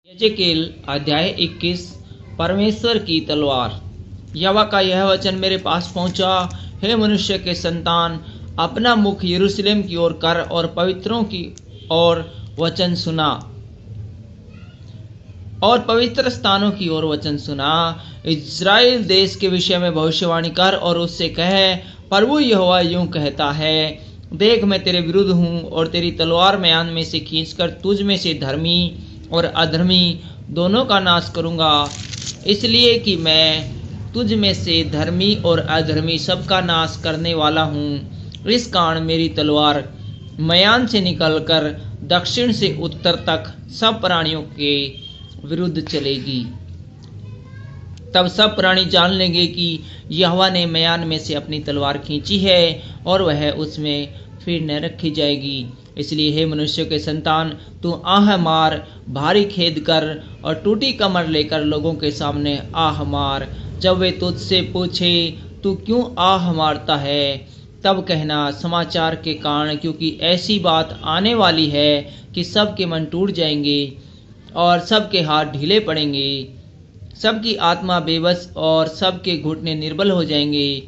यजेकेल अध्याय 21। परमेश्वर की तलवार। यहोवा का यह वचन मेरे पास पहुंचा, हे मनुष्य के संतान, अपना मुख यरूशलेम की ओर कर और पवित्रों की ओर वचन सुना और पवित्र स्थानों की ओर वचन सुना। इज़राइल देश के विषय में भविष्यवाणी कर और उससे कह, प्रभु यहोवा यूं कहता है, देख मैं तेरे विरुद्ध हूँ और तेरी तलवार म्यान में से खींचकर तुझ में से धर्मी और अधर्मी दोनों का नाश करूंगा, इसलिए कि मैं तुझ में से धर्मी और अधर्मी सबका नाश करने वाला हूँ। इस कारण मेरी तलवार म्यान से निकलकर दक्षिण से उत्तर तक सब प्राणियों के विरुद्ध चलेगी। तब सब प्राणी जान लेंगे कि यहोवा ने म्यान में से अपनी तलवार खींची है और वह उसमें फिर न रखी जाएगी। इसलिए हे मनुष्य के संतान, तू आह मार, भारी खेद कर और टूटी कमर लेकर लोगों के सामने आह मार। जब वे तुझसे पूछे तू क्यों आह मारता है, तब कहना समाचार के कारण, क्योंकि ऐसी बात आने वाली है कि सबके मन टूट जाएंगे और सबके हाथ ढीले पड़ेंगे, सबकी आत्मा बेबस और सबके घुटने निर्बल हो जाएंगे।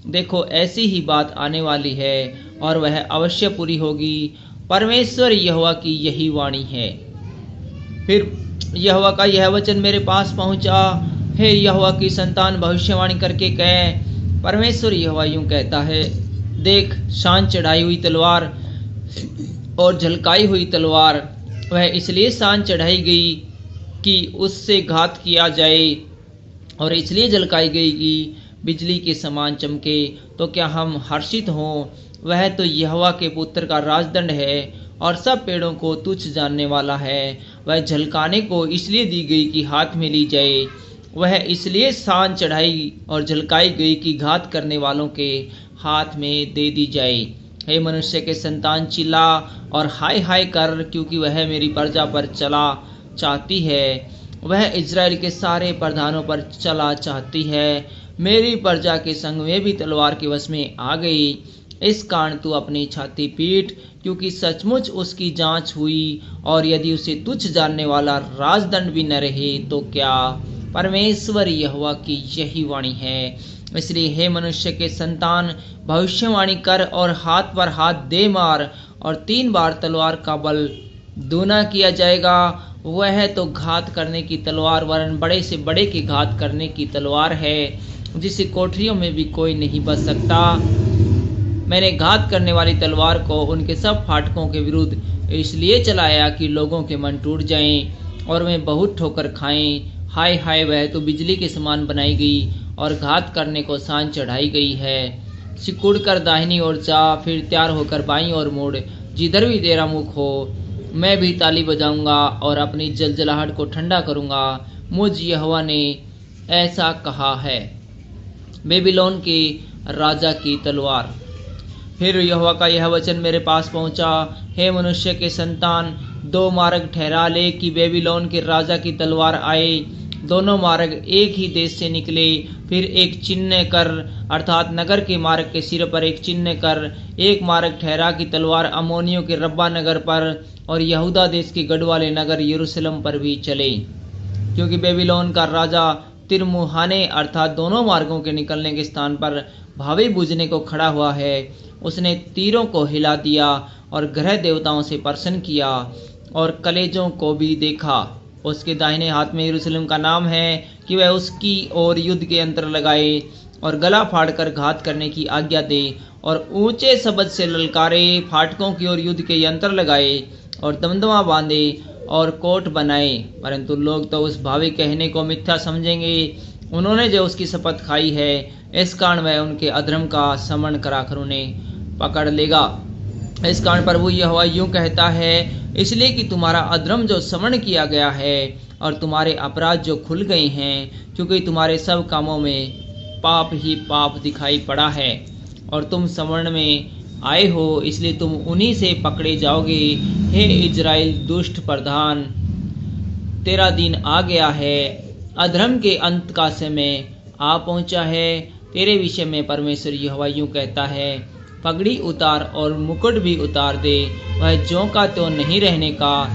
देखो ऐसी ही बात आने वाली है और वह अवश्य पूरी होगी। परमेश्वर यहोवा की यही वाणी है। फिर यहोवा का यह वचन मेरे पास पहुंचा, हे यहोवा की संतान, भविष्यवाणी करके कह, परमेश्वर यहोवा यूं कहता है, देख शान चढ़ाई हुई तलवार और झलकाई हुई तलवार, वह इसलिए शान चढ़ाई गई कि उससे घात किया जाए और इसलिए झलकाई गई कि बिजली के समान चमके। तो क्या हम हर्षित हों? वह तो यहोवा के पुत्र का राजदंड है और सब पेड़ों को तुच्छ जानने वाला है। वह झलकाने को इसलिए दी गई कि हाथ में ली जाए, वह इसलिए शान चढ़ाई और झलकाई गई कि घात करने वालों के हाथ में दे दी जाए। हे मनुष्य के संतान, चिल्ला और हाय हाय कर, क्योंकि वह मेरी प्रजा पर चला चाहती है, वह इज़राइल के सारे प्रधानों पर चला चाहती है। मेरी प्रजा के संग में भी तलवार के वश में आ गई। इस कारण तू अपनी छाती पीट, क्योंकि सचमुच उसकी जांच हुई, और यदि उसे तुच्छ जानने वाला राजदंड भी न रहे तो क्या? परमेश्वर यहोवा की यही वाणी है। इसलिए हे मनुष्य के संतान, भविष्यवाणी कर और हाथ पर हाथ दे मार, और 3 बार तलवार का बल दूना किया जाएगा। वह तो घात करने की तलवार, वरन बड़े से बड़े की घात करने की तलवार है, जिसे कोठरियों में भी कोई नहीं बच सकता। मैंने घात करने वाली तलवार को उनके सब फाटकों के विरुद्ध इसलिए चलाया कि लोगों के मन टूट जाएं और वे बहुत ठोकर खाएं। हाय हाय, वह तो बिजली के समान बनाई गई और घात करने को शान चढ़ाई गई है। सिकुड़ कर दाहिनी ओर जा, फिर तैयार होकर बाईं ओर मुड़, जिधर भी तेरा मुख हो। मैं भी ताली बजाऊंगा और अपनी जलजलाहट को ठंडा करूंगा। मुझ यहोवा ने ऐसा कहा है। बेबीलोन के राजा की तलवार। फिर यहोवा का यह वचन मेरे पास पहुंचा, हे मनुष्य के संतान, 2 मार्ग ठहरा ले कि बेबीलोन के राजा की तलवार आए। दोनों मार्ग एक ही देश से निकले। फिर एक चिन्ह कर, अर्थात नगर के मार्ग के सिर पर एक चिन्ह कर। एक मार्ग ठहरा कि तलवार अम्मोनियों के रब्बा नगर पर और यहूदा देश के गढ़ वाले नगर यरूशलेम पर भी चले, क्योंकि बेबीलोन का राजा तिरमुहाने, अर्थात दोनों मार्गों के निकलने के स्थान पर भावी बूझने को खड़ा हुआ है। उसने तीरों को हिला दिया और ग्रह देवताओं से प्रसन्न किया और कलेजों को भी देखा। उसके दाहिने हाथ में यरूशलेम का नाम है कि वह उसकी ओर युद्ध के यंत्र लगाए और गला फाड़कर घात करने की आज्ञा दे और ऊंचे शब्द से ललकारे, फाटकों की ओर युद्ध के यंत्र लगाए और दमदमा बांधे और कोट बनाए। परंतु लोग तो उस भावी कहने को मिथ्या समझेंगे। उन्होंने जो उसकी शपथ खाई है, इस कारण वह उनके अधर्म का स्मरण कराकर उन्हें पकड़ लेगा। इस कारण प्रभु यहोवा यूं कहता है, इसलिए कि तुम्हारा अधर्म जो स्मरण किया गया है और तुम्हारे अपराध जो खुल गए हैं, क्योंकि तुम्हारे सब कामों में पाप ही पाप दिखाई पड़ा है और तुम स्मरण में आए हो, इसलिए तुम उन्हीं से पकड़े जाओगे। हे इज़राइल दुष्ट प्रधान, तेरा दिन आ गया है, अधर्म के अंत का समय आ पहुंचा है। तेरे विषय में परमेश्वर यहोवा यूं कहता है, पगड़ी उतार और मुकुट भी उतार दे। वह ज्यों का त्यों नहीं रहने का,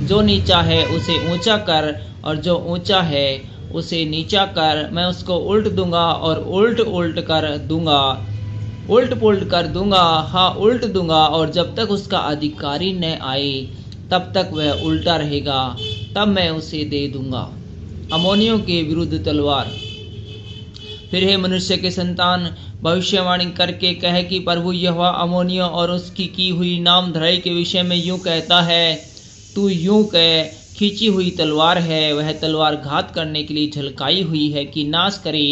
जो नीचा है उसे ऊंचा कर और जो ऊंचा है उसे नीचा कर। मैं उसको उल्ट दूंगा और उल्ट उल्ट कर दूंगा, उल्ट पुल्ट कर दूंगा, हाँ उल्ट दूंगा। और जब तक उसका अधिकारी न आए तब तक वह उल्टा रहेगा, तब मैं उसे दे दूंगा। अम्मोनियों के विरुद्ध तलवार। फिर हे मनुष्य के संतान, भविष्यवाणी करके कह कि प्रभु यहोवा अम्मोनियों और उसकी की हुई नामधराई के विषय में यूं कहता है, तू यूं कह, खींची हुई तलवार है, वह तलवार घात करने के लिए झलकाई हुई है कि नाश करे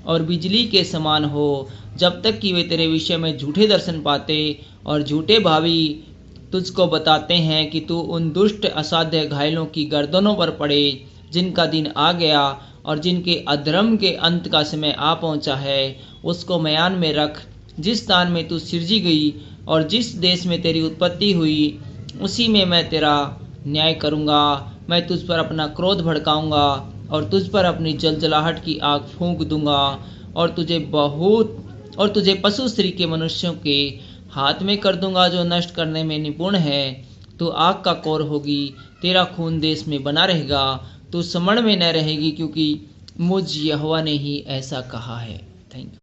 और बिजली के समान हो, जब तक कि वे तेरे विषय में झूठे दर्शन पाते और झूठे भावी तुझको बताते हैं कि तू उन दुष्ट असाध्य घायलों की गर्दनों पर पड़े, जिनका दिन आ गया और जिनके अधर्म के अंत का समय आ पहुंचा है। उसको म्यान में रख, जिस स्थान में तू सिरजी गई और जिस देश में तेरी उत्पत्ति हुई, उसी में मैं तेरा न्याय करूँगा। मैं तुझ पर अपना क्रोध भड़काऊँगा और तुझ पर अपनी जलजलाहट की आग फूंक दूँगा और तुझे पशु स्त्री के मनुष्यों के हाथ में कर दूँगा, जो नष्ट करने में निपुण है। तू आग का कौर होगी, तेरा खून देश में बना रहेगा, तू समण में न रहेगी, क्योंकि मुझ यहोवा ने ही ऐसा कहा है। Thank you.